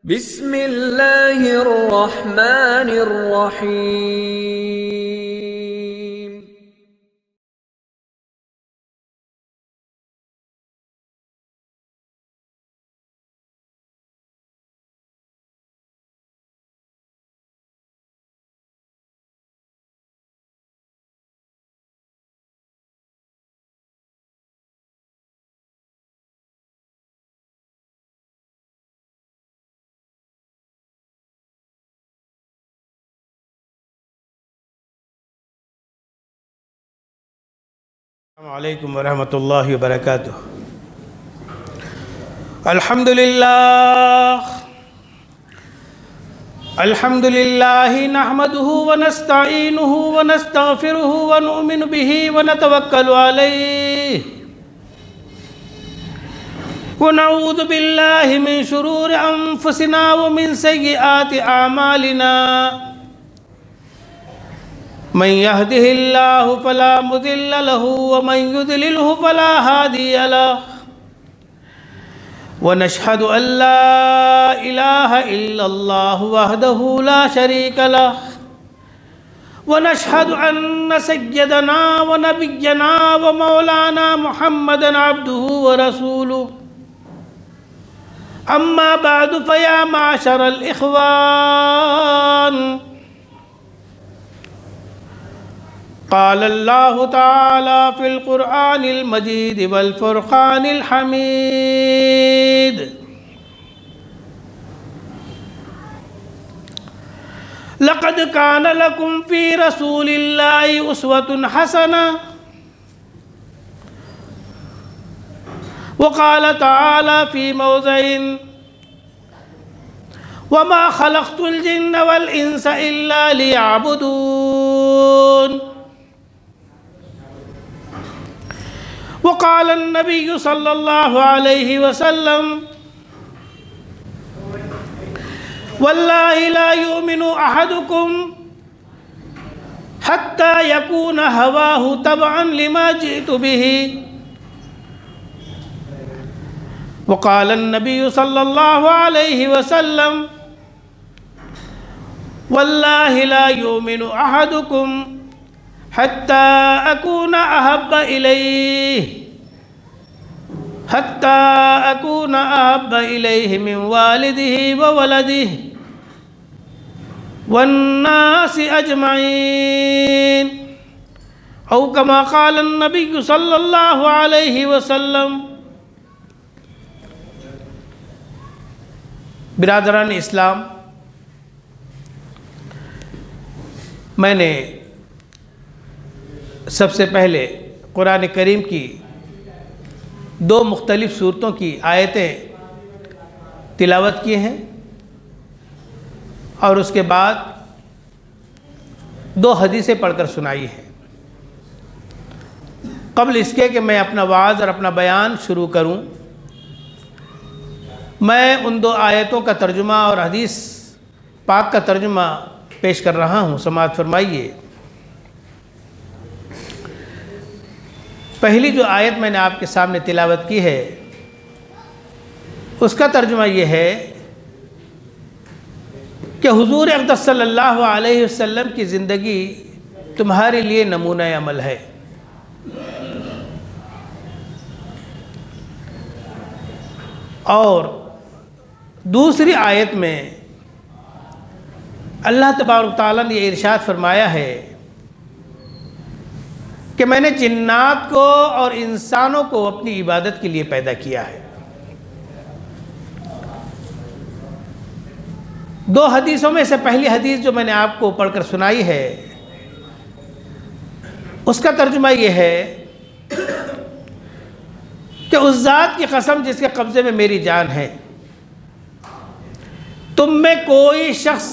بسم اللہ الرحمن الرحیم۔ السلام علیکم ورحمۃ اللہ وبرکاتہ۔ الحمدللہ نحمده ونستعینه ونستغفره ونؤمن به ونتوکل علیہ ونعوذ باللہ من شرور انفسنا ومن سیئات اعمالنا، من يهده الله فلا مضل له ومن يضلله فلا هادي له، ونشهد أن لا إله إلا الله وحده لا شريك له، ونشهد أن سيدنا ونبينا ومولانا محمدا عبده ورسوله، أما بعد فيا معشر الإخوان، قال الله تعالى في القرآن المجيد والفرقان الحميد: لقد كان لكم في رسول الله أسوة حسنة. وقال تعالى في موضع: وما خلقت الجن والإنس إلا ليعبدون. وقال النبي صلى الله عليه وسلم: والله لا يؤمن أحدكم حتى يكون هواه تبعا لما جئت به. وقال النبي صلى الله عليه وسلم: والله لا يؤمن أحدكم حتى أكون أحب إليه من والده وولده والناس أجمعين، أو كما قال النبي صلى الله عليه وسلم۔ برادران اسلام، میں نے سب سے پہلے قرآن کریم کی دو مختلف صورتوں کی آیتیں تلاوت کی ہیں، اور اس کے بعد دو حدیثیں پڑھ کر سنائی ہیں۔ قبل اس کے کہ میں اپنا وعظ اور اپنا بیان شروع کروں، میں ان دو آیتوں کا ترجمہ اور حدیث پاک کا ترجمہ پیش کر رہا ہوں، سماعت فرمائیے۔ پہلی جو آیت میں نے آپ کے سامنے تلاوت کی ہے، اس کا ترجمہ یہ ہے کہ حضور اقدس صلی اللہ علیہ وسلم کی زندگی تمہارے لیے نمونہ عمل ہے۔ اور دوسری آیت میں اللہ تبارک و تعالیٰ نے یہ ارشاد فرمایا ہے کہ میں نے جنات کو اور انسانوں کو اپنی عبادت کے لیے پیدا کیا ہے۔ دو حدیثوں میں سے پہلی حدیث جو میں نے آپ کو پڑھ کر سنائی ہے، اس کا ترجمہ یہ ہے کہ اس ذات کی قسم جس کے قبضے میں میری جان ہے، تم میں کوئی شخص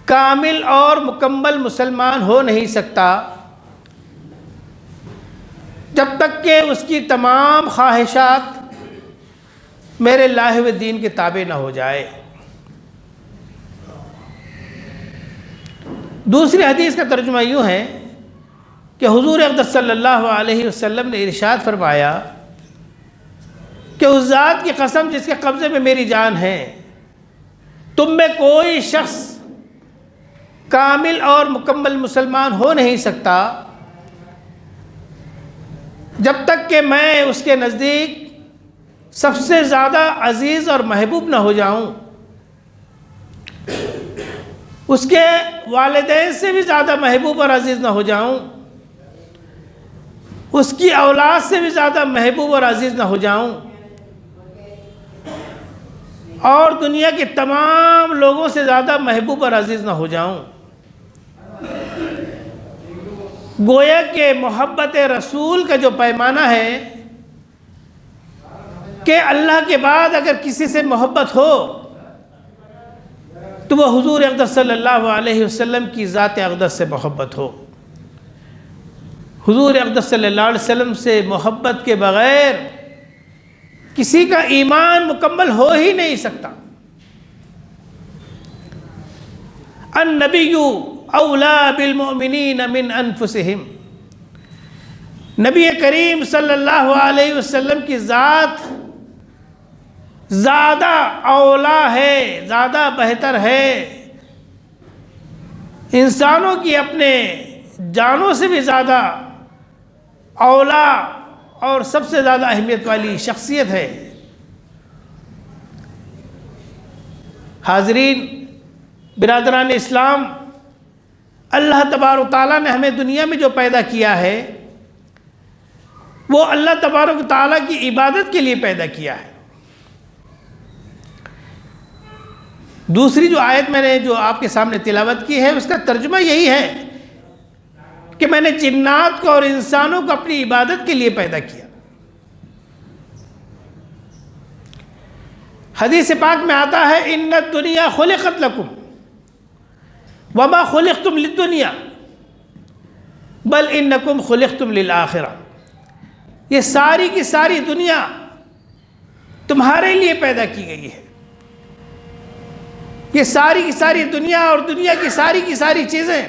کامل اور مکمل مسلمان ہو نہیں سکتا جب تک کہ اس کی تمام خواہشات میرے لائے ہوئے دین کے تابع نہ ہو جائے۔ دوسری حدیث کا ترجمہ یوں ہے کہ حضور اقدس صلی اللہ علیہ وسلم نے ارشاد فرمایا کہ اس ذات کی قسم جس کے قبضے میں میری جان ہے، تم میں کوئی شخص کامل اور مکمل مسلمان ہو نہیں سکتا جب تک کہ میں اس کے نزدیک سب سے زیادہ عزیز اور محبوب نہ ہو جاؤں، اس کے والدین سے بھی زیادہ محبوب اور عزیز نہ ہو جاؤں، اس کی اولاد سے بھی زیادہ محبوب اور عزیز نہ ہو جاؤں، اور دنیا کے تمام لوگوں سے زیادہ محبوب اور عزیز نہ ہو جاؤں۔ گویا کہ محبت رسول کا جو پیمانہ ہے کہ اللہ کے بعد اگر کسی سے محبت ہو تو وہ حضور اقدس صلی اللہ علیہ وسلم کی ذات اقدس سے محبت ہو۔ حضور اقدس صلی اللہ علیہ وسلم سے محبت کے بغیر کسی کا ایمان مکمل ہو ہی نہیں سکتا۔ النبی اولا بالمؤمنین من انفسہم، نبی کریم صلی اللہ علیہ وسلم کی ذات زیادہ اولا ہے، زیادہ بہتر ہے، انسانوں کی اپنے جانوں سے بھی زیادہ اولا اور سب سے زیادہ اہمیت والی شخصیت ہے۔ حاضرین برادران اسلام، اللہ تبارک و تعالیٰ نے ہمیں دنیا میں جو پیدا کیا ہے وہ اللہ تبارک و تعالیٰ کی عبادت کے لیے پیدا کیا ہے۔ دوسری جو آیت میں نے جو آپ کے سامنے تلاوت کی ہے اس کا ترجمہ یہی ہے کہ میں نے جنات کو اور انسانوں کو اپنی عبادت کے لیے پیدا کیا۔ حدیث پاک میں آتا ہے ان الدنیا خلقت لکم وما خلقتم للدنیا بل انکم خلقتم للآخرہ، یہ ساری کی ساری دنیا تمہارے لیے پیدا کی گئی ہے، یہ ساری کی ساری دنیا اور دنیا کی ساری چیزیں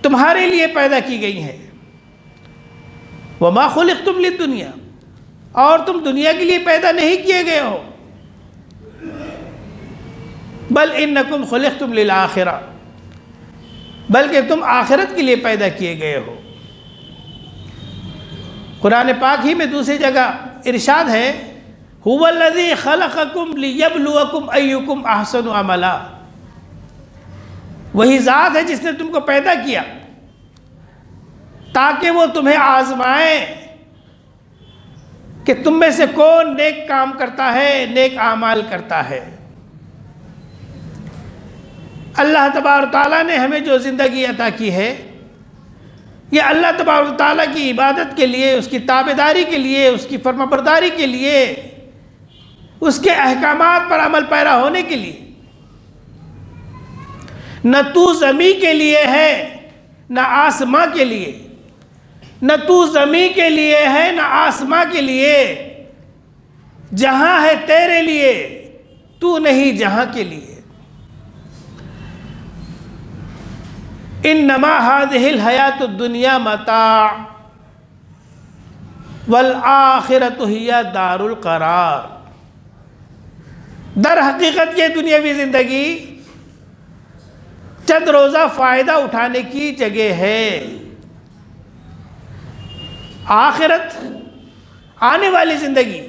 تمہارے لیے پیدا کی گئی ہیں۔ وما خلقتم للدنیا، اور تم دنیا کے لیے پیدا نہیں کیے گئے ہو، بل انکم خلقتم للآخرہ، بلکہ تم آخرت کے لیے پیدا کیے گئے ہو۔ قرآن پاک ہی میں دوسری جگہ ارشاد ہے هو الذی خلقکم لیبلوکم ایکم احسن عملا، وہی ذات ہے جس نے تم کو پیدا کیا تاکہ وہ تمہیں آزمائے کہ تم میں سے کون نیک کام کرتا ہے، نیک اعمال کرتا ہے۔ اللہ تبارک تعالیٰ نے ہمیں جو زندگی عطا کی ہے یہ اللہ تبارک تعالیٰ کی عبادت کے لیے، اس کی تابعداری کے لیے، اس کی فرما برداری کے لیے، اس کے احکامات پر عمل پیرا ہونے کے لیے، نہ تو زمین کے لیے ہے نہ آسماں کے لیے، نہ تو زمین کے لیے ہے نہ آسماں کے لیے، جہاں ہے تیرے لیے تو نہیں جہاں کے لیے۔ انما هذه الحیات الدنیا متاع والآخرۃ ہی دار القرار، در حقیقت یہ دنیاوی زندگی چند روزہ فائدہ اٹھانے کی جگہ ہے، آخرت آنے والی زندگی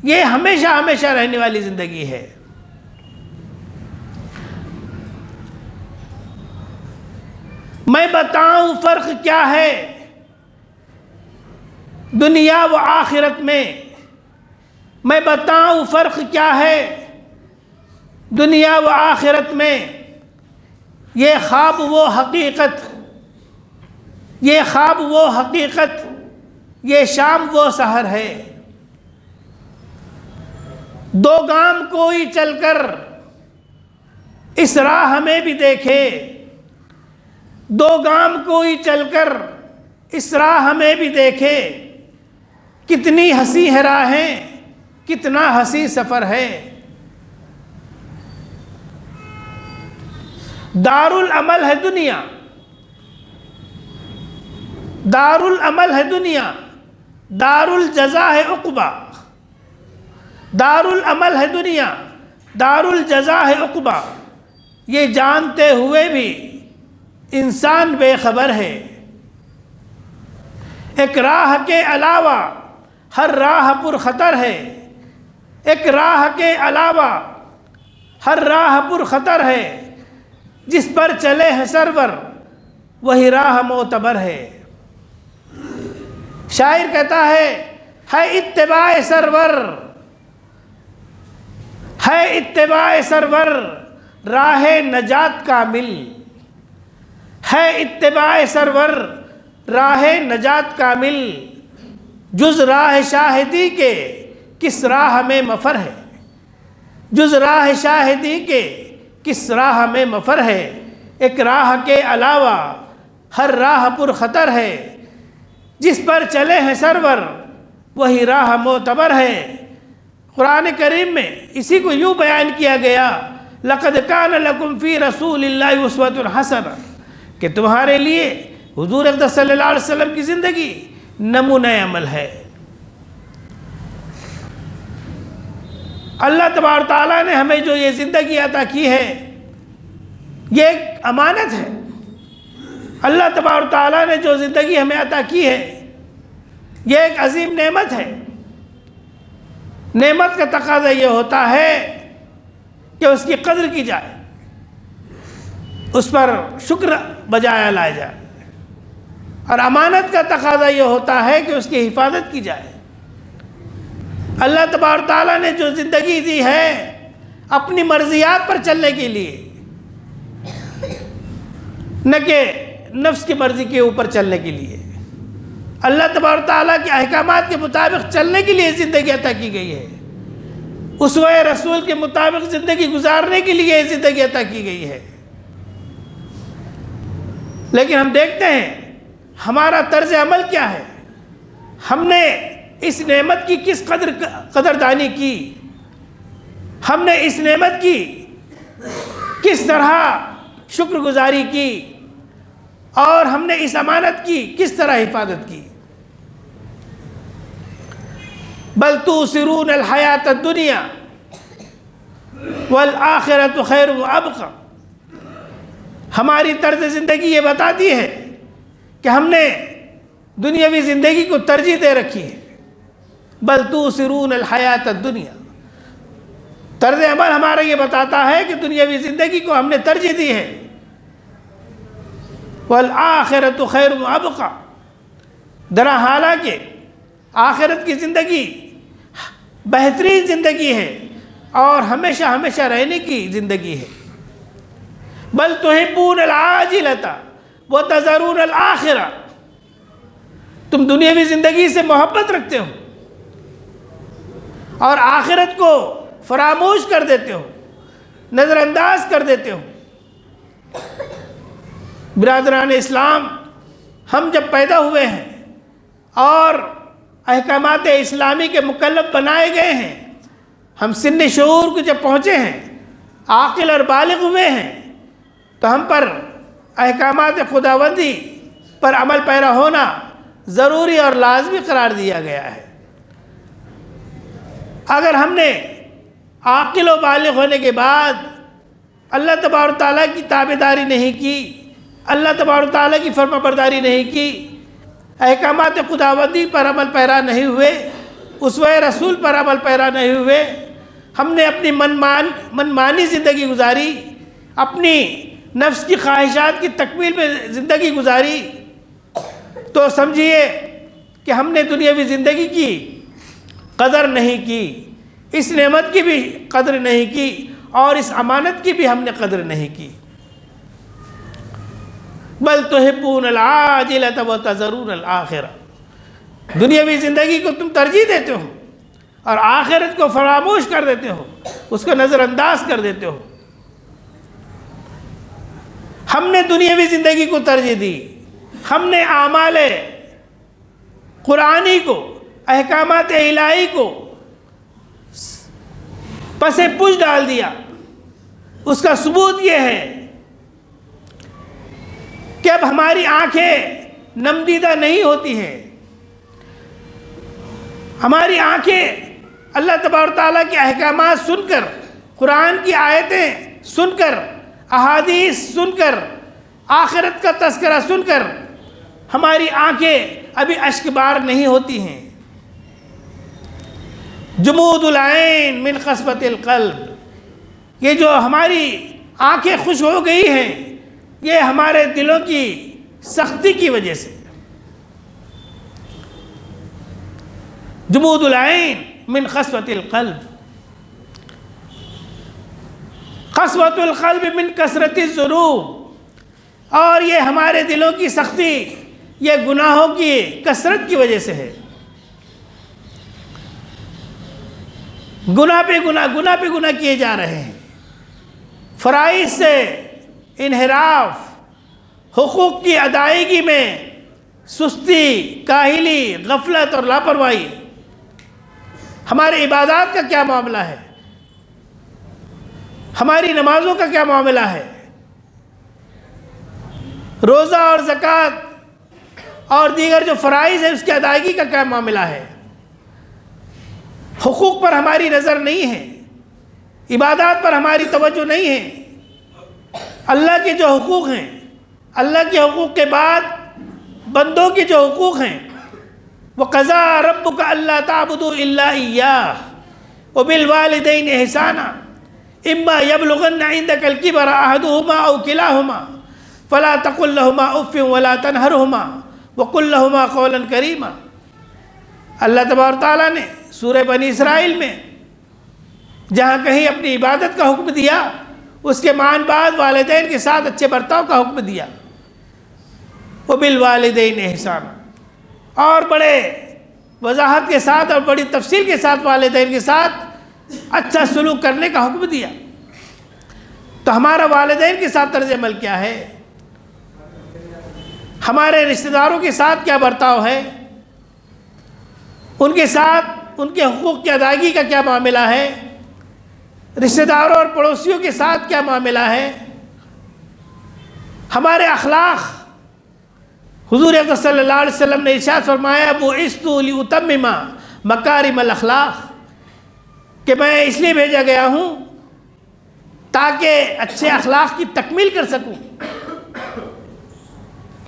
یہ ہمیشہ ہمیشہ رہنے والی زندگی ہے۔ میں بتاؤں فرق کیا ہے دنیا و آخرت میں بتاؤں فرق کیا ہے دنیا و آخرت میں، یہ خواب وہ حقیقت، یہ خواب وہ حقیقت، یہ شام وہ سحر ہے۔ دو گام کوئی چل کر اس راہ میں بھی دیکھے، دو گام کوئی چل کر اس راہ میں بھی دیکھے، کتنی ہنسی ہے راہیں کتنا ہنسی سفر ہے۔ دار العمل ہے دنیا، دار العمل ہے دنیا، دار الجزا ہے عقبہ، دار العمل ہے دنیا، دار الجزا ہے عقبہ، یہ جانتے ہوئے بھی انسان بے خبر ہے۔ ایک راہ کے علاوہ ہر راہ پر خطر ہے، ایک راہ کے علاوہ ہر راہ پر خطر ہے، جس پر چلے ہیں سرور وہی راہ معتبر ہے۔ شاعر کہتا ہے اتباع سرور، ہے اتباع سرور راہ نجات کامل، ہے اتباع سرور راہ نجات کامل، جز راہ شاہدی کے کس راہ میں مفر ہے، جز راہ شاہدی کے کس راہ میں مفر ہے۔ ایک راہ کے علاوہ ہر راہ پر خطر ہے، جس پر چلے ہیں سرور وہی راہ معتبر ہے۔ قرآن کریم میں اسی کو یوں بیان کیا گیا، لَقَدْ كَانَ لَكُمْ فِي رَسُولِ اللَّهِ أُسْوَةٌ حَسَنَةٌ، کہ تمہارے لیے حضور اقدس صلی اللہ علیہ وسلم کی زندگی نمونہ عمل ہے۔ اللہ تبارک تعالیٰ نے ہمیں جو یہ زندگی عطا کی ہے یہ ایک امانت ہے۔ اللہ تبارک تعالیٰ نے جو زندگی ہمیں عطا کی ہے یہ ایک عظیم نعمت ہے۔ نعمت کا تقاضا یہ ہوتا ہے کہ اس کی قدر کی جائے، اس پر شکر بجایا لایا جائے، اور امانت کا تقاضا یہ ہوتا ہے کہ اس کی حفاظت کی جائے۔ اللہ تبارک تعالیٰ نے جو زندگی دی ہے اپنی مرضیات پر چلنے کے لیے، نہ کہ نفس کی مرضی کے اوپر چلنے کے لیے۔ اللہ تبارک تعالیٰ کے احکامات کے مطابق چلنے کے لیے زندگی عطا کی گئی ہے، اسوہ رسول کے مطابق زندگی گزارنے کے لیے زندگی عطا کی گئی ہے۔ لیکن ہم دیکھتے ہیں ہمارا طرز عمل کیا ہے، ہم نے اس نعمت کی کس قدردانی کی، ہم نے اس نعمت کی کس طرح شکر گزاری کی، اور ہم نے اس امانت کی کس طرح حفاظت کی۔ بل تؤثرون الحیات الدنیا والآخرۃ خیر وابقی، ہماری طرز زندگی یہ بتاتی ہے کہ ہم نے دنیاوی زندگی کو ترجیح دے رکھی ہے۔ بل تؤثرون الحیات الدنیا، طرز عمل ہمارا یہ بتاتا ہے کہ دنیاوی زندگی کو ہم نے ترجیح دی ہے۔ والآخرۃ خیر وابقی، درا حالانکہ آخرت کی زندگی بہترین زندگی ہے اور ہمیشہ ہمیشہ رہنے کی زندگی ہے۔ بل تحبون العاجلۃ وتذرون الآخرہ، تم دنیاوی زندگی سے محبت رکھتے ہو اور آخرت کو فراموش کر دیتے ہو، نظر انداز کر دیتے ہو۔ برادران اسلام، ہم جب پیدا ہوئے ہیں اور احکامات اسلامی کے مکلف بنائے گئے ہیں، ہم سن شعور کو جب پہنچے ہیں، عاقل اور بالغ ہوئے ہیں، تو ہم پر احکامات خداوندی پر عمل پیرا ہونا ضروری اور لازمی قرار دیا گیا ہے۔ اگر ہم نے عاقل و بالغ ہونے کے بعد اللہ تبارک تعالیٰ کی تابعداری نہیں کی، اللہ تبارک تعالیٰ کی فرما برداری نہیں کی، احکامات خداوندی پر عمل پیرا نہیں ہوئے، اسوہ رسول پر عمل پیرا نہیں ہوئے، ہم نے اپنی منمانی زندگی گزاری، اپنی نفس کی خواہشات کی تکمیل میں زندگی گزاری، تو سمجھیے کہ ہم نے دنیاوی زندگی کی قدر نہیں کی، اس نعمت کی بھی قدر نہیں کی، اور اس امانت کی بھی ہم نے قدر نہیں کی۔ بل تحبون العاجلۃ وتذرون الآخرہ، دنیاوی زندگی کو تم ترجیح دیتے ہو اور آخرت کو فراموش کر دیتے ہو، اس کو نظر انداز کر دیتے ہو۔ ہم نے دنیاوی زندگی کو ترجیح دی، ہم نے اعمال قرآنی کو، احکامات الہی کو پس پش ڈال دیا۔ اس کا ثبوت یہ ہے کہ اب ہماری آنکھیں نمدیدہ نہیں ہوتی ہیں، ہماری آنکھیں اللہ تبارک تعالیٰ کے احکامات سن کر، قرآن کی آیتیں سن کر، احادیث سن کر، آخرت کا تذکرہ سن کر ہماری آنکھیں ابھی اشک بار نہیں ہوتی ہیں؟ جمود العین من قسوۃ القلب، یہ جو ہماری آنکھیں خوش ہو گئی ہیں یہ ہمارے دلوں کی سختی کی وجہ سے۔ جمود العین من قسوۃ القلب، قسوۃ القلب من کثرت الذنوب، اور یہ ہمارے دلوں کی سختی یہ گناہوں کی کثرت کی وجہ سے ہے۔ گناہ پہ گناہ کیے جا رہے ہیں، فرائض سے انحراف، حقوق کی ادائیگی میں سستی، کاہلی، غفلت اور لاپرواہی۔ ہماری عبادات کا کیا معاملہ ہے؟ ہماری نمازوں کا کیا معاملہ ہے؟ روزہ اور زکوٰۃ اور دیگر جو فرائض ہیں اس کی ادائیگی کا کیا معاملہ ہے؟ حقوق پر ہماری نظر نہیں ہے، عبادات پر ہماری توجہ نہیں ہے۔ اللہ کے جو حقوق ہیں، اللہ کے حقوق کے بعد بندوں کے جو حقوق ہیں، وَقَضَىٰ رَبُّكَ أَلَّا تَعْبُدُوا إِلَّا إِيَّاهُ وَبِالْوَالِدَيْنِ إِحْسَانًا إِمَّا يَبْلُغَنَّ عِندَكَ الْكِبَرَ أَحَدُهُمَا أَوْ كِلَاهُمَا فَلَا تَقُل لَّهُمَا أُفٍّ وَلَا تَنْهَرْهُمَا وَقُل لَّهُمَا قَوْلًا كَرِيمًا۔ اللہ تبارک تعالیٰ نے سورہ بنی اسرائیل میں جہاں کہیں اپنی عبادت کا حکم دیا، اس کے معنی بعد والدین کے ساتھ اچھے برتاؤ کا حکم دیا، وَبِالْوَالِدَيْنِ إِحْسَانًا، اور بڑے وضاحت کے ساتھ اور بڑی تفصیل کے ساتھ والدین کے ساتھ اچھا سلوک کرنے کا حکم دیا۔ تو ہمارا والدین کے ساتھ طرز عمل کیا ہے؟ ہمارے رشتہ داروں کے ساتھ کیا برتاؤ ہے؟ ان کے ساتھ ان کے حقوق کی ادائیگی کا کیا معاملہ ہے؟ رشتہ داروں اور پڑوسیوں کے ساتھ کیا معاملہ ہے؟ ہمارے اخلاق، حضور اکرم صلی اللہ علیہ وسلم نے ارشاد فرمایا بُعِثْتُ لِأُتَمِّمَ مَكَارِمَ الْأَخْلَاقِ، کہ میں اس لیے بھیجا گیا ہوں تاکہ اچھے اخلاق کی تکمیل کر سکوں۔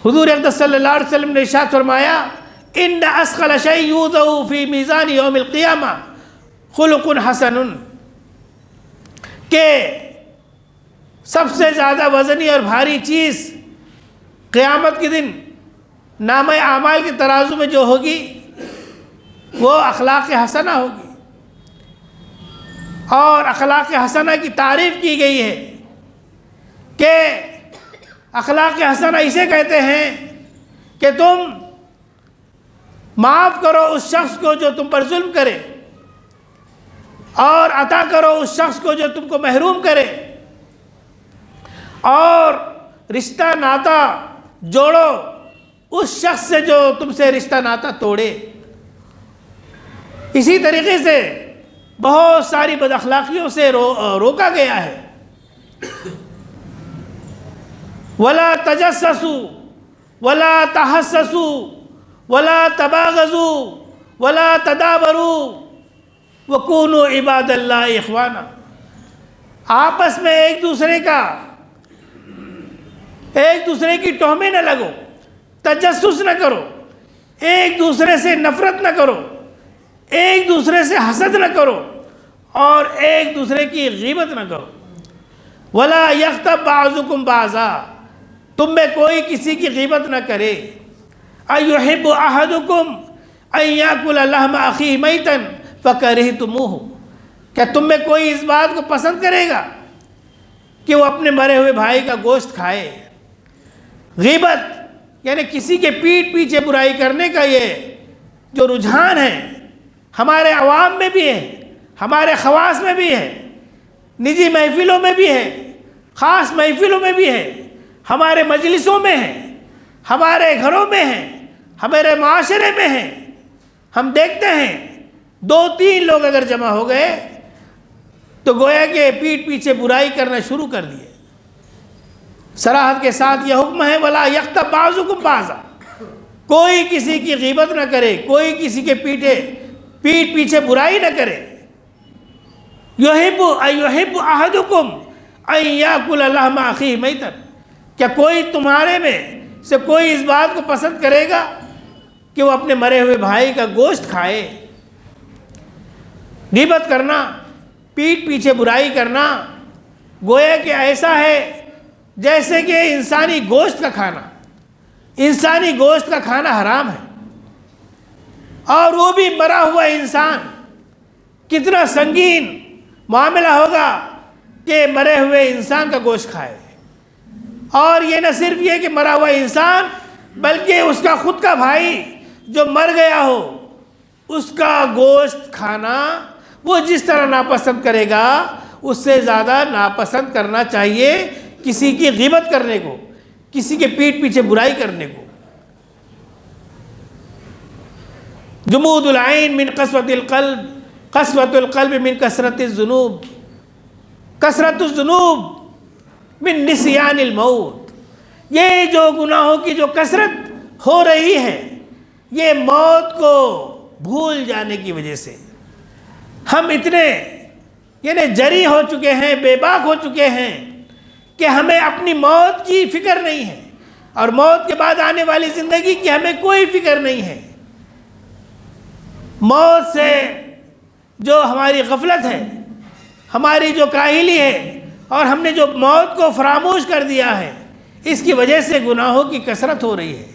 حضور اکرم صلی اللہ علیہ وسلم نے ارشاد فرمایا إِنَّ أَثْقَلَ شَيْءٍ يُوضَعُ فِي مِيزَانِ يَوْمِ الْقِيَامَةِ خُلُقٌ حَسَنٌ، کہ سب سے زیادہ وزنی اور بھاری چیز قیامت کے دن نامہ اعمال کے ترازو میں جو ہوگی وہ اخلاق حسنہ ہوگی۔ اور اخلاق حسنہ کی تعریف کی گئی ہے کہ اخلاق حسنہ اسے کہتے ہیں کہ تم معاف کرو اس شخص کو جو تم پر ظلم کرے، اور عطا کرو اس شخص کو جو تم کو محروم کرے، اور رشتہ ناتا جوڑو اس شخص سے جو تم سے رشتہ ناتا توڑے۔ اسی طریقے سے بہت ساری بد اخلاقیوں سے روکا گیا ہے۔ وَلَا تَجَسَّسُوا وَلَا تَحَسَّسُوا وَلَا تَبَاغَضُوا وَلَا تَدَابَرُوا وَكُونُوا عِبَادَ اللَّهِ إِخْوَانًا، آپس میں ایک دوسرے کی ٹوہمیں نہ لگو، تجسس نہ کرو، ایک دوسرے سے نفرت نہ کرو، ایک دوسرے سے حسد نہ کرو، اور ایک دوسرے کی غیبت نہ کرو۔ وَلَا يَغْتَبْ بَعْضُكُمْ بَعْضًا، تم میں کوئی کسی کی غیبت نہ کرے۔ أَيُحِبُّ أَحَدُكُمْ أَن يَأْكُلَ لَحْمَ أَخِيهِ مَيْتًا فَكَرِهْتُمُوهُ، کہ تم میں کوئی اس بات کو پسند کرے گا کہ وہ اپنے مرے ہوئے بھائی کا گوشت کھائے۔ غیبت یعنی کسی کے پیٹھ پیچھے برائی کرنے کا یہ جو رجحان ہے ہمارے عوام میں بھی ہے، ہمارے خواص میں بھی ہے، نجی محفلوں میں بھی ہے، خاص محفلوں میں بھی ہے، ہمارے مجلسوں میں ہے، ہمارے گھروں میں ہے، ہمارے معاشرے میں ہے۔ ہم دیکھتے ہیں 2-3 لوگ اگر جمع ہو گئے تو گویا کہ پیٹھ پیچھے برائی کرنا شروع کر دیے۔ صراحت کے ساتھ یہ حکم ہے وَلَا يَغْتَبْ بَعْضُكُمْ بَعْضًا، کوئی کسی کی غیبت نہ کرے، کوئی کسی کے پیٹھ پیچھے برائی نہ کرے۔ یحب احدکم ان یاکل لحم اخیہ میتا، کیا کوئی تمہارے میں سے کوئی اس بات کو پسند کرے گا کہ وہ اپنے مرے ہوئے بھائی کا گوشت کھائے؟ غیبت کرنا، پیٹھ پیچھے برائی کرنا، گویا کہ ایسا ہے جیسے کہ انسانی گوشت کا کھانا، انسانی گوشت کا کھانا حرام ہے، اور وہ بھی مرا ہوا انسان۔ کتنا سنگین معاملہ ہوگا کہ مرے ہوئے انسان کا گوشت کھائے، اور یہ نہ صرف یہ کہ مرا ہوا انسان، بلکہ اس کا خود کا بھائی جو مر گیا ہو اس کا گوشت کھانا وہ جس طرح ناپسند کرے گا اس سے زیادہ ناپسند کرنا چاہیے کسی کی غیبت کرنے کو، کسی کے پیٹھ پیچھے برائی کرنے کو۔ جمود العین من قسوۃ القلب، قسوۃ القلب من کثرت الذنوب، کثرت الذنوب من نسیان الموت۔ یہ جو گناہوں کی جو کثرت ہو رہی ہے یہ موت کو بھول جانے کی وجہ سے۔ ہم اتنے یعنی جری ہو چکے ہیں، بے باک ہو چکے ہیں کہ ہمیں اپنی موت کی فکر نہیں ہے، اور موت کے بعد آنے والی زندگی کی ہمیں کوئی فکر نہیں ہے۔ موت سے جو ہماری غفلت ہے، ہماری جو کاہلی ہے، اور ہم نے جو موت کو فراموش کر دیا ہے، اس کی وجہ سے گناہوں کی کثرت ہو رہی ہے۔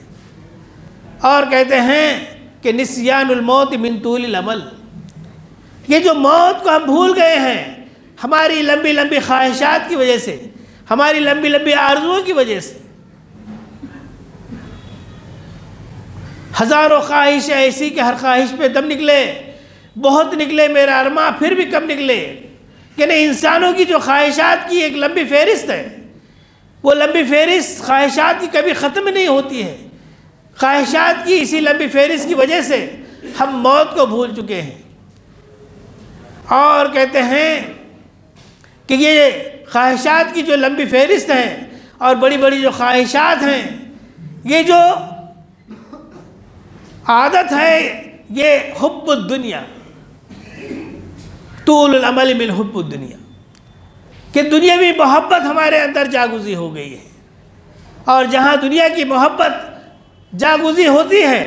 اور کہتے ہیں کہ نسیان الموت من طول العمل، یہ جو موت کو ہم بھول گئے ہیں ہماری لمبی لمبی خواہشات کی وجہ سے، ہماری لمبی لمبی آرزوؤں کی وجہ سے۔ ہزاروں خواہش ایسی کہ ہر خواہش پہ دم نکلے، بہت نکلے میرا ارماں، پھر بھی کم نکلے۔ کہ نہیں، انسانوں کی جو خواہشات کی ایک لمبی فہرست ہے، وہ لمبی فہرست خواہشات کی کبھی ختم نہیں ہوتی ہے۔ خواہشات کی اسی لمبی فہرست کی وجہ سے ہم موت کو بھول چکے ہیں۔ اور کہتے ہیں کہ یہ خواہشات کی جو لمبی فہرست ہے اور بڑی بڑی جو خواہشات ہیں، یہ جو عادت ہے، یہ حب الدنیا، طول العمل من حب الدنیا، کہ دنیاوی محبت ہمارے اندر جاگزی ہو گئی ہے، اور جہاں دنیا کی محبت جاگزی ہوتی ہے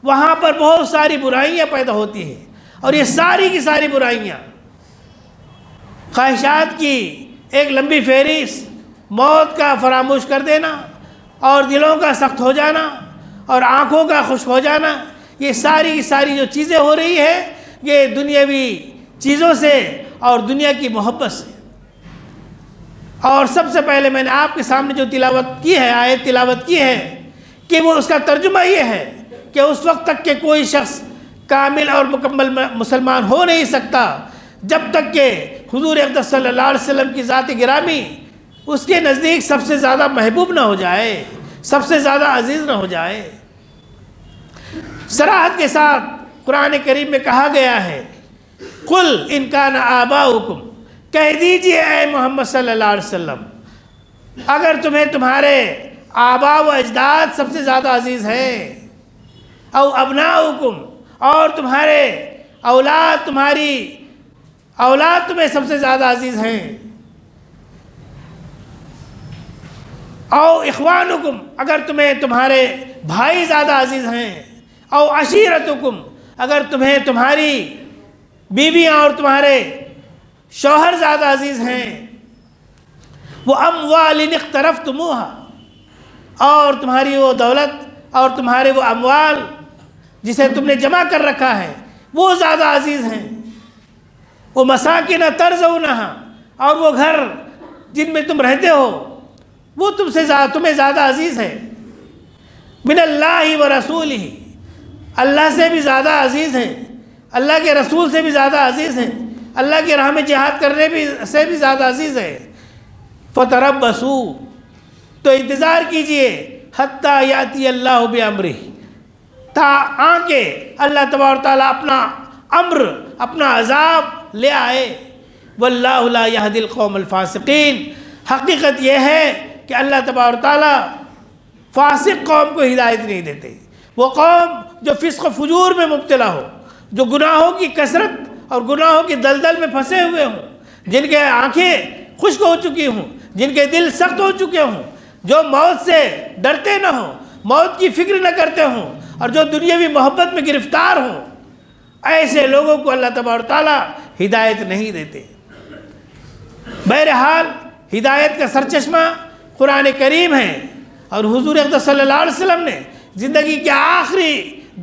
وہاں پر بہت ساری برائیاں پیدا ہوتی ہیں، اور یہ ساری کی ساری برائیاں خواہشات کی ایک لمبی فہرست، موت کا فراموش کر دینا، اور دلوں کا سخت ہو جانا، اور آنکھوں کا خشک ہو جانا، یہ ساری کی ساری جو چیزیں ہو رہی ہیں یہ دنیاوی چیزوں سے اور دنیا کی محبت سے۔ اور سب سے پہلے میں نے آپ کے سامنے جو تلاوت کی ہے، آیت تلاوت کی ہے، کہ وہ اس کا ترجمہ یہ ہے کہ اس وقت تک کہ کوئی شخص کامل اور مکمل مسلمان ہو نہیں سکتا جب تک کہ حضور اقدس صلی اللہ علیہ وسلم کی ذات گرامی اس کے نزدیک سب سے زیادہ محبوب نہ ہو جائے، سب سے زیادہ عزیز نہ ہو جائے۔ صراحت کے ساتھ قرآن کریم میں کہا گیا ہے، قل ان کان آباؤکم، کہہ دیجئے اے محمد صلی اللہ علیہ وسلم، اگر تمہیں تمہارے آبا و اجداد سب سے زیادہ عزیز ہیں، او ابناؤکم، اور تمہارے اولاد، تمہاری اولاد تمہیں سب سے زیادہ عزیز ہیں، او اخوانکم، اگر تمہیں تمہارے بھائی زیادہ عزیز ہیں، او عشیرتکم، اگر تمہیں تمہاری بیویاں اور تمہارے شوہر زیادہ عزیز ہیں، وہ اموال اقترفتموہا، اور تمہاری وہ دولت اور تمہارے وہ اموال جسے تم نے جمع کر رکھا ہے وہ زیادہ عزیز ہیں، وہ مساکن ترضونہا، اور وہ گھر جن میں تم رہتے ہو وہ تمہیں زیادہ عزیز ہے، من اللہ و رسولہ، اللہ سے بھی زیادہ عزیز ہیں، اللہ کے رسول سے بھی زیادہ عزیز ہیں، اللہ کی راہ میں جہاد کرنے سے بھی زیادہ عزیز ہے۔ فتربصوا، تو انتظار کیجئے، حتی یاتی اللہ بامرہ، آنکہ اللہ تبارک تعالیٰ اپنا امر، اپنا عذاب لے آئے۔ واللہ لا یہدی القوم الفاسقین، حقیقت یہ ہے کہ اللہ تبارک تعالیٰ فاسق قوم کو ہدایت نہیں دیتے۔ وہ قوم جو فسق و فجور میں مبتلا ہو، جو گناہوں کی کثرت اور گناہوں کی دلدل میں پھنسے ہوئے ہوں، جن کے آنکھیں خشک ہو چکی ہوں، جن کے دل سخت ہو چکے ہوں، جو موت سے ڈرتے نہ ہوں، موت کی فکر نہ کرتے ہوں، اور جو دنیاوی محبت میں گرفتار ہوں، ایسے لوگوں کو اللہ تبارک و تعالیٰ ہدایت نہیں دیتے۔ بہرحال ہدایت کا سرچشمہ قرآن کریم ہے، اور حضور اقدس صلی اللہ علیہ وسلم نے زندگی کے آخری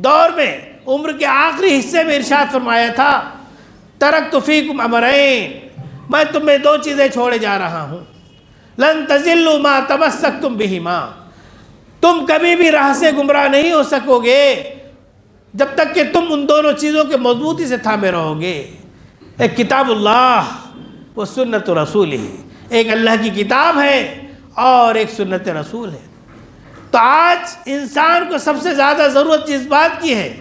دور میں، عمر کے آخری حصے میں ارشاد فرمایا تھا، ترکت فیکم امرین، میں تمہیں دو چیزیں چھوڑے جا رہا ہوں، لن تضلوا ما تمسکتم بہما، تم کبھی بھی راہ سے گمراہ نہیں ہو سکو گے جب تک کہ تم ان دونوں چیزوں کے مضبوطی سے تھامے رہو گے، ایک کتاب اللہ و سنت رسول ہی، ایک اللہ کی کتاب ہے اور ایک سنت رسول ہے۔ تو آج انسان کو سب سے زیادہ ضرورت جس بات کی ہے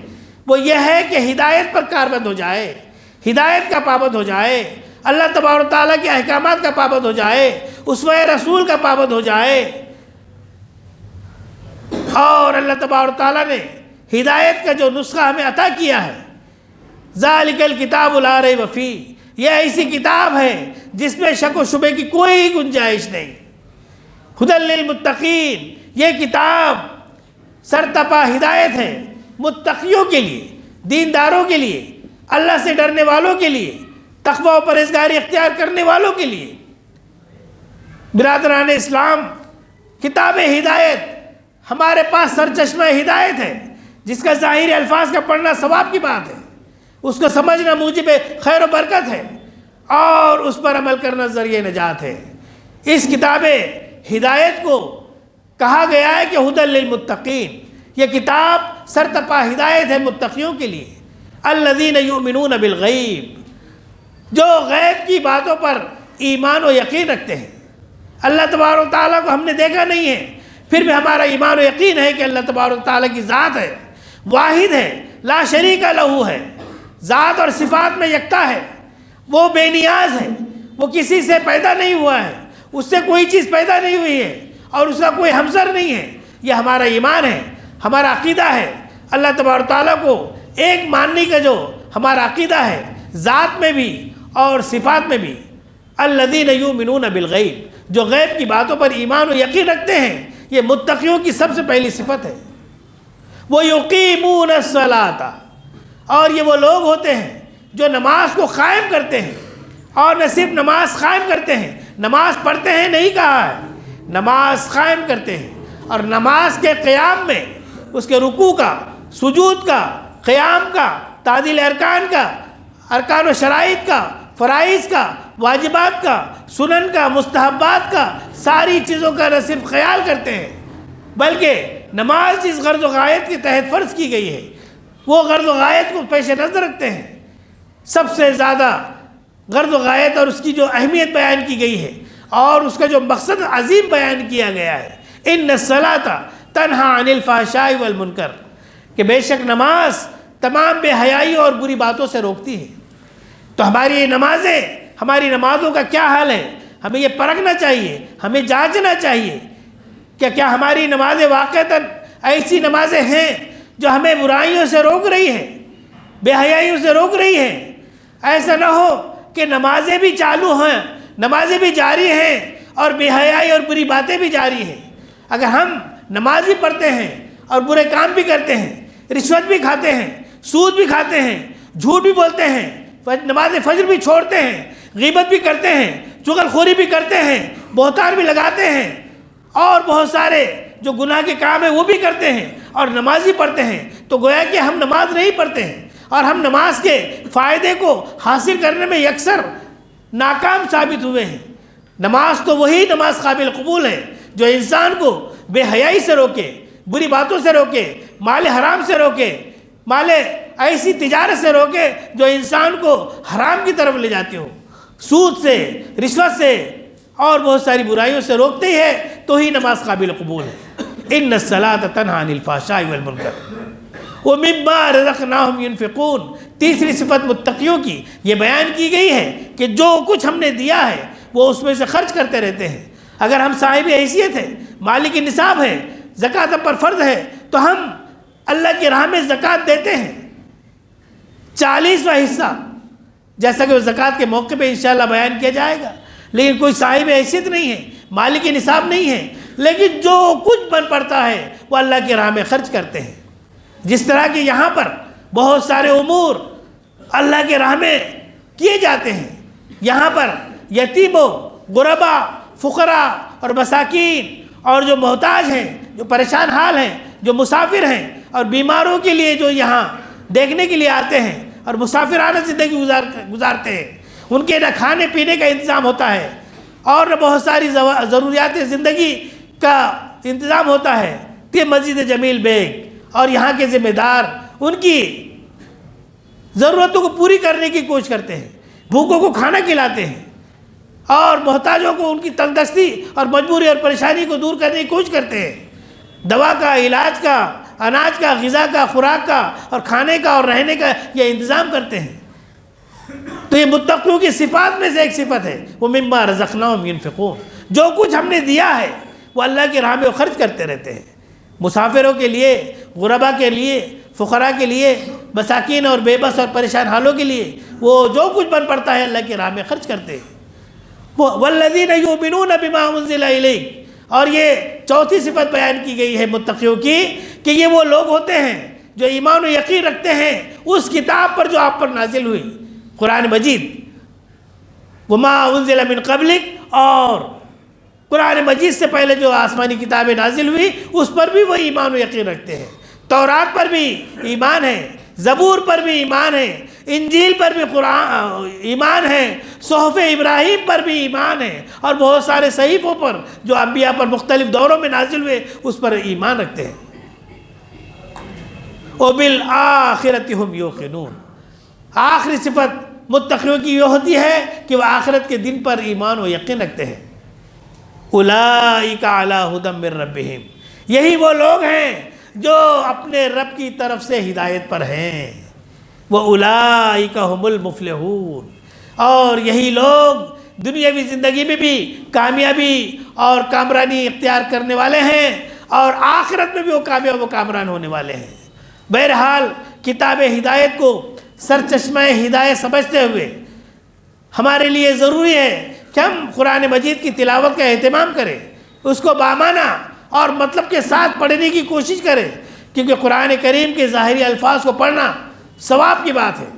وہ یہ ہے کہ ہدایت پر کاربند ہو جائے، ہدایت کا پابند ہو جائے، اللہ تبارک و تعالیٰ کے احکامات کا پابند ہو جائے، اسوہ رسول کا پابند ہو جائے۔ اور اللہ تبارک و تعالیٰ نے ہدایت کا جو نسخہ ہمیں عطا کیا ہے، ذالک الکتاب لا ریب فیہ، یہ ایسی کتاب ہے جس میں شک و شبے کی کوئی گنجائش نہیں۔ ھدی للمتقین، یہ کتاب سرتپا ہدایت ہے متقیوں کے لیے، دینداروں کے لیے، اللہ سے ڈرنے والوں کے لیے، تقوی و پرہیزگاری اختیار کرنے والوں کے لیے۔ برادران اسلام، کتاب ہدایت ہمارے پاس سرچشمہ ہدایت ہے، جس کا ظاہری الفاظ کا پڑھنا ثواب کی بات ہے، اس کو سمجھنا موجب خیر و برکت ہے، اور اس پر عمل کرنا ذریعہ نجات ہے۔ اس کتاب ہدایت کو کہا گیا ہے کہ ھدی للمتقین، یہ کتاب سرتپا ہدایت ہے متقیوں کے لیے، الذین یؤمنون بالغیب، جو غیب کی باتوں پر ایمان و یقین رکھتے ہیں۔ اللہ تبارک و تعالیٰ کو ہم نے دیکھا نہیں ہے، پھر بھی ہمارا ایمان و یقین ہے کہ اللہ تبارک و تعالیٰ کی ذات ہے، واحد ہے، لا شریک لہ ہے، ذات اور صفات میں یکتا ہے، وہ بے نیاز ہے، وہ کسی سے پیدا نہیں ہوا ہے، اس سے کوئی چیز پیدا نہیں ہوئی ہے، اور اس کا کوئی ہمسر نہیں ہے۔ یہ ہمارا ایمان ہے، ہمارا عقیدہ ہے۔ اللہ تبارک و تعالیٰ کو ایک ماننے کا جو ہمارا عقیدہ ہے، ذات میں بھی اور صفات میں بھی۔ الذین یؤمنون بالغیب، جو غیب کی باتوں پر ایمان و یقین رکھتے ہیں، یہ متقیوں کی سب سے پہلی صفت ہے۔ وہ یقیمون الصلاۃ، اور یہ وہ لوگ ہوتے ہیں جو نماز کو قائم کرتے ہیں، اور نہ صرف نماز قائم کرتے ہیں، نماز پڑھتے ہیں نہیں کہا ہے، نماز قائم کرتے ہیں، اور نماز کے قیام میں اس کے رکوع کا، سجود کا، قیام کا، تعدیل ارکان کا، ارکان و شرائط کا، فرائض کا، واجبات کا، سنن کا، مستحبات کا، ساری چیزوں کا نہ صرف خیال کرتے ہیں، بلکہ نماز جس غرض و غایت کے تحت فرض کی گئی ہے، وہ غرض و غایت کو پیش نظر رکھتے ہیں۔ سب سے زیادہ غرض و غایت اور اس کی جو اہمیت بیان کی گئی ہے، اور اس کا جو مقصد عظیم بیان کیا گیا ہے، ان الصلاۃ تنہی عن الفحشاء والمنکر، کہ بے شک نماز تمام بے حیائی اور بری باتوں سے روکتی ہے۔ تو ہماری نمازیں، ہماری نمازوں کا کیا حال ہے؟ ہمیں یہ پرکھنا چاہیے، ہمیں جانچنا چاہیے کہ کیا ہماری نمازیں واقعتاً ایسی نمازیں ہیں جو ہمیں برائیوں سے روک رہی ہیں، بے حیائیوں سے روک رہی ہیں۔ ایسا نہ ہو کہ نمازیں بھی چالو ہیں، نمازیں بھی جاری ہیں، اور بے حیائی اور بری باتیں بھی جاری ہیں۔ اگر ہم نماز بھی پڑھتے ہیں اور برے کام بھی کرتے ہیں، رشوت بھی کھاتے ہیں، سود بھی کھاتے ہیں، جھوٹ بھی بولتے ہیں، نماز فجر بھی چھوڑتے ہیں، غیبت بھی کرتے ہیں، چغل خوری بھی کرتے ہیں، بہتان بھی لگاتے ہیں، اور بہت سارے جو گناہ کے کام ہیں وہ بھی کرتے ہیں، اور نماز ہی پڑھتے ہیں، تو گویا کہ ہم نماز نہیں پڑھتے ہیں، اور ہم نماز کے فائدے کو حاصل کرنے میں یکسر ناکام ثابت ہوئے ہیں۔ نماز تو وہی نماز قابل قبول ہے جو انسان کو بے حیائی سے روکے، بری باتوں سے روکے، مال حرام سے روکے، مال ایسی تجارت سے روکے جو انسان کو حرام کی طرف لے جاتی ہو، سود سے، رشوت سے، اور بہت ساری برائیوں سے روکتے ہے، تو ہی نماز قابل قبول ہے۔ ان الصلاۃ تنہی عن الفحشاء والمنکر ومما رزقناہم ينفقون، تیسری صفت متقیوں کی یہ بیان کی گئی ہے کہ جو کچھ ہم نے دیا ہے وہ اس میں سے خرچ کرتے رہتے ہیں۔ اگر ہم صاحب حیثیت ہیں، مالک نصاب ہے، زکوٰۃ ہم پر فرض ہے، تو ہم اللہ کی راہ میں زکوٰۃ دیتے ہیں، 40واں حصہ جیسا کہ وہ زکوٰۃ کے موقع پہ انشاءاللہ بیان کیا جائے گا. لیکن کوئی صاحب حیثیت نہیں ہے، مالک نصاب نہیں ہے، لیکن جو کچھ بن پڑتا ہے وہ اللہ کی راہ میں خرچ کرتے ہیں. جس طرح کہ یہاں پر بہت سارے امور اللہ کے راہ میں کیے جاتے ہیں. یہاں پر یتیموں، غربا، فقراء اور مساکین اور جو محتاج ہیں، جو پریشان حال ہیں، جو مسافر ہیں اور بیماروں کے لیے جو یہاں دیکھنے کے لیے آتے ہیں اور مسافرانہ زندگی گزارتے ہیں، ان کے نہ کھانے پینے کا انتظام ہوتا ہے اور نہ بہت ساری ضروریات زندگی کا انتظام ہوتا ہے. کہ مسجد جمیل بیگ اور یہاں کے ذمہ دار ان کی ضرورتوں کو پوری کرنے کی کوشش کرتے ہیں، بھوکوں کو کھانا کھلاتے ہیں اور محتاجوں کو ان کی تنگ دستی اور مجبوری اور پریشانی کو دور کرنے کی کوشش کرتے ہیں. دوا کا، علاج کا، اناج کا، غذا کا، خوراک کا اور کھانے کا اور رہنے کا یہ انتظام کرتے ہیں. تو یہ متقیوں کی صفات میں سے ایک صفت ہے، وہ مما رزقناہم ينفقون. جو کچھ ہم نے دیا ہے وہ اللہ کی راہ میں خرچ کرتے رہتے ہیں. مسافروں کے لیے، غربا کے لیے، فقراء کے لیے، مساکین اور بے بس اور پریشان حالوں کے لیے وہ جو کچھ بن پڑتا ہے اللہ کی راہ میں خرچ کرتے ہیں. والذین یؤمنون بما انزل الیک. اور یہ چوتھی صفت بیان کی گئی ہے متقیوں کی کہ یہ وہ لوگ ہوتے ہیں جو ایمان و یقین رکھتے ہیں اس کتاب پر جو آپ پر نازل ہوئی، قرآن مجید. وما انزل من قبلک، اور قرآن مجید سے پہلے جو آسمانی کتابیں نازل ہوئی اس پر بھی وہ ایمان و یقین رکھتے ہیں. تورات پر بھی ایمان ہے، زبور پر بھی ایمان ہے، انجیل پر بھی ایمان ہے، صحف ابراہیم پر بھی ایمان ہے اور بہت سارے صحیفوں پر جو انبیاء پر مختلف دوروں میں نازل ہوئے اس پر ایمان رکھتے ہیں. وبالآخرۃ ھم یوقنون. آخری صفت متقیوں کی یہ ہوتی ہے کہ وہ آخرت کے دن پر ایمان و یقین رکھتے ہیں. اولئک علی ھدی من ربہم. یہی وہ لوگ ہیں جو اپنے رب کی طرف سے ہدایت پر ہیں. وَأُولَئِكَ هُمُ الْمُفْلِحُونَ. اور یہی لوگ دنیاوی زندگی میں بھی کامیابی اور کامرانی اختیار کرنے والے ہیں اور آخرت میں بھی وہ کامیاب و کامران ہونے والے ہیں. بہرحال کتاب ہدایت کو سرچشمہ ہدایت سمجھتے ہوئے ہمارے لیے ضروری ہے کہ ہم قرآن مجید کی تلاوت کا اہتمام کریں، اس کو بامعنی اور مطلب کے ساتھ پڑھنے کی کوشش کریں، کیونکہ قرآن کریم کے ظاہری الفاظ کو پڑھنا ثواب کی بات ہے،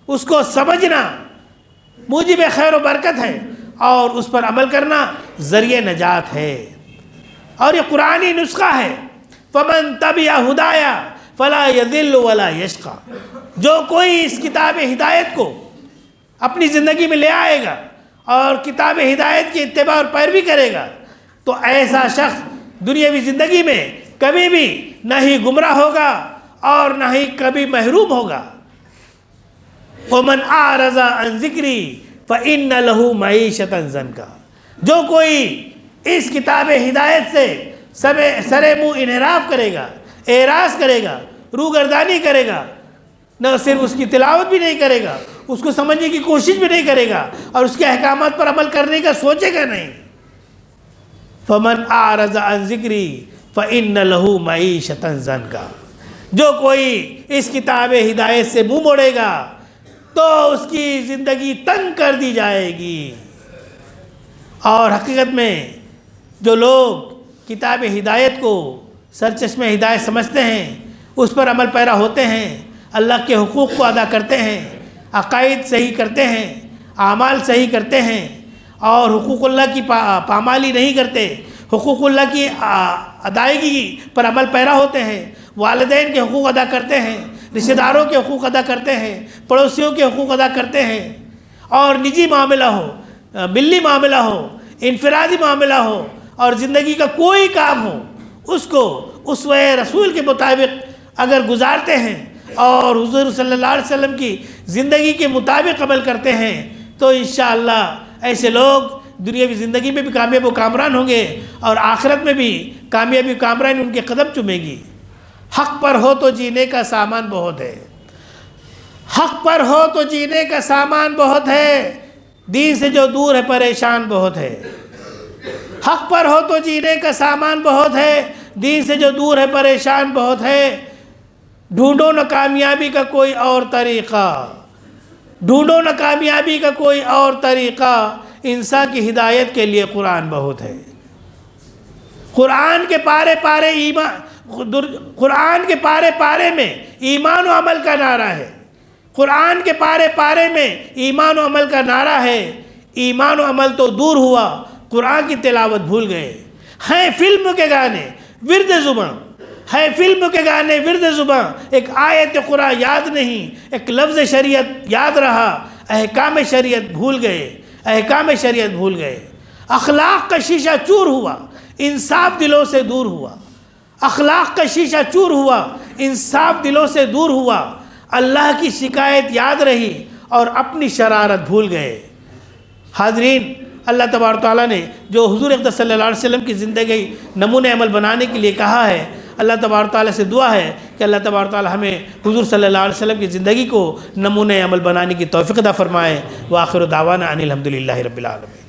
اس کو سمجھنا موجب خیر و برکت ہے اور اس پر عمل کرنا ذریعہ نجات ہے. اور یہ قرآنی نسخہ ہے. فمن تبع ہدایا فلا یضل ولا یشقی. جو کوئی اس کتاب ہدایت کو اپنی زندگی میں لے آئے گا اور کتاب ہدایت کی اتباع اور پیروی کرے گا تو ایسا شخص دنیاوی زندگی میں کبھی بھی نہ ہی گمراہ ہوگا اور نہ ہی کبھی محروم ہوگا. وَمَنْ أَعْرَضَ عَنْ ذِكْرِي فَإِنَّ لَهُ مَعِيشَةً ضَنْكًا. جو کوئی اس کتاب ہدایت سے سر منہ انحراف کرے گا، اعراض کرے گا، روگردانی کرے گا، نہ صرف اس کی تلاوت بھی نہیں کرے گا، اس کو سمجھنے کی کوشش بھی نہیں کرے گا اور اس کے احکامات پر عمل کرنے کا سوچے گا نہیں. فَمَنْ أَعْرَضَ عَنْ ذِكْرِي فَإِنَّ لَهُ مَعِيشَةً ضَنْكًا. جو کوئی اس کتاب ہدایت سے منہ موڑے گا تو اس کی زندگی تنگ کر دی جائے گی. اور حقیقت میں جو لوگ کتاب ہدایت کو سرچشمہ ہدایت سمجھتے ہیں، اس پر عمل پیرا ہوتے ہیں، اللہ کے حقوق کو ادا کرتے ہیں، عقائد صحیح کرتے ہیں، اعمال صحیح کرتے ہیں اور حقوق اللہ کی پامالی نہیں کرتے، حقوق اللہ کی ادائیگی پر عمل پیرا ہوتے ہیں، والدین کے حقوق ادا کرتے ہیں، رشتہ داروں کے حقوق ادا کرتے ہیں، پڑوسیوں کے حقوق ادا کرتے ہیں اور نجی معاملہ ہو، ملی معاملہ ہو، انفرادی معاملہ ہو اور زندگی کا کوئی کام ہو اس کو اسوہ رسول کے مطابق اگر گزارتے ہیں اور حضور صلی اللہ علیہ وسلم کی زندگی کے مطابق عمل کرتے ہیں تو انشاءاللہ ایسے لوگ دنیاوی زندگی میں بھی کامیاب و کامران ہوں گے اور آخرت میں بھی کامیابی و کامرانی ان کے قدم چومے گی. حق پر ہو تو جینے کا سامان بہت ہے، حق پر ہو تو جینے کا سامان بہت ہے، دین سے جو دور ہے پریشان بہت ہے. حق پر ہو تو جینے کا سامان بہت ہے، دین سے جو دور ہے پریشان بہت ہے. ڈھونڈو نہ کامیابی کا کوئی اور طریقہ، ڈھونڈو نہ کامیابی کا کوئی اور طریقہ، انسان کی ہدایت کے لیے قرآن بہت ہے۔ قرآن کے پارے پارے میں ایمان و عمل کا نعرہ ہے۔ قرآن کے پارے میں ایمان و عمل کا نعرہ ہے۔ ایمان و عمل تو دور ہوا، قرآن کی تلاوت بھول گئے۔ ہیں فلم کے گانے ورد زباں، ہے فلم کے گانے ورد زباں، ایک آیت قرآن یاد نہیں، ایک لفظ شریعت یاد رہا، احکام شریعت بھول گئے، احکام شریعت بھول گئے۔ اخلاق کا شیشہ چور ہوا، انصاف دلوں سے دور ہوا۔ اخلاق کا شیشہ چور ہوا، انصاف دلوں سے دور ہوا۔ اللہ کی شکایت یاد رہی اور اپنی شرارت بھول گئے۔ حاضرین، اللہ تبارک تعالیٰ نے جو حضور اقدس صلی اللہ علیہ وسلم کی زندگی نمونہ عمل بنانے کے لیے کہا ہے، اللہ تبارک تعالیٰ سے دعا ہے کہ اللہ تبارک تعالیٰ ہمیں حضور صلی اللہ علیہ وسلم کی زندگی کو نمونہ عمل بنانے کی توفیق عطا فرمائے۔ وآخر دعوانا ان الحمدللہ رب العالمین۔